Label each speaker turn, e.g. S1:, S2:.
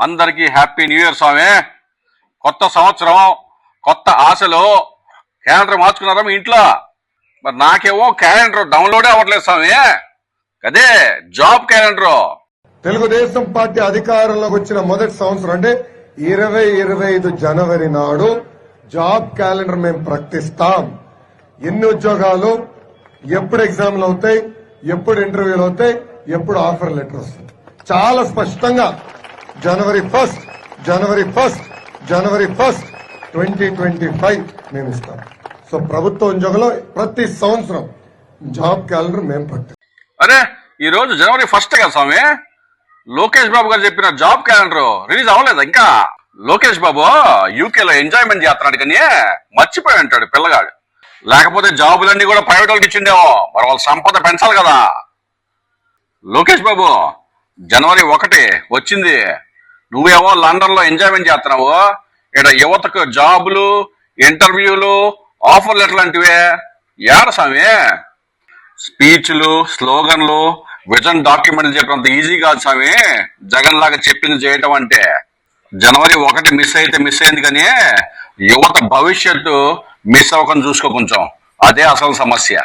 S1: అందరికీ happy new year స్వామి. కొత్త సంవత్సరం, కొత్త ఆశలు. క్యాలెండర్ మార్చుకున్నారా మీ ఇంట్లో? మరి నాకేమో క్యాలెండర్ డౌన్లోడే అవ్వట్లేదు స్వామి. అదే జాబ్ క్యాలెండర్.
S2: తెలుగుదేశం పార్టీ అధికారంలోకి వచ్చిన మొదటి సంవత్సరం అంటే 2025 జనవరి నాడు జాబ్ క్యాలెండర్ మేము ప్రకటిస్తాం. ఎన్ని ఉద్యోగాలు, ఎప్పుడు ఎగ్జామ్లు అవుతాయి, ఎప్పుడు ఇంటర్వ్యూలు అవుతాయి, ఎప్పుడు ఆఫర్ లెటర్ వస్తుంది, చాలా స్పష్టంగా జనవరి 1 2025 మేము ఇస్తాం. సో ప్రభుత్వ ఉద్యోగంలో ప్రతి సంవత్సరం జాబ్ క్యాలెండర్ మేము ప్రకటిస్తాం.
S1: అరే ఈ రోజు జనవరి 1 కదా స్వామి. లోకేష్ బాబు గారు చెప్పిన జాబ్ క్యాలెండర్ రిలీజ్ అవ్వలేదు ఇంకా. లోకేష్ బాబు యూకేలో ఎంజాయ్మెంట్ చేస్తున్నాడు కానీ మర్చిపోయి ఉంటాడు పిల్లగాడు. లేకపోతే జాబులన్నీ కూడా ప్రైవేట్ వాళ్ళకి ఇచ్చిండేమో. మరి వాళ్ళ సంపద పెంచాలి కదా. లోకేష్ బాబు జనవరి 1 వచ్చింది, నువ్వేమో లండన్ లో ఎంజాయ్మెంట్ చేస్తున్నావు. ఇక్కడ యువతకు జాబులు, ఇంటర్వ్యూలు, ఆఫర్ లెటర్ లాంటివే ఏడ స్వామి. స్పీచ్లు, స్లోగన్లు, విజన్ డాక్యుమెంట్లు చెప్పినంత ఈజీ కాదు స్వామి జగన్ లాగా చెప్పింది చేయటం అంటే. జనవరి 1 మిస్ అయితే మిస్ అయింది కానీ యువత భవిష్యత్తు మిస్ అవ్వకుండా చూసుకో కొంచెం. అదే అసలు సమస్య.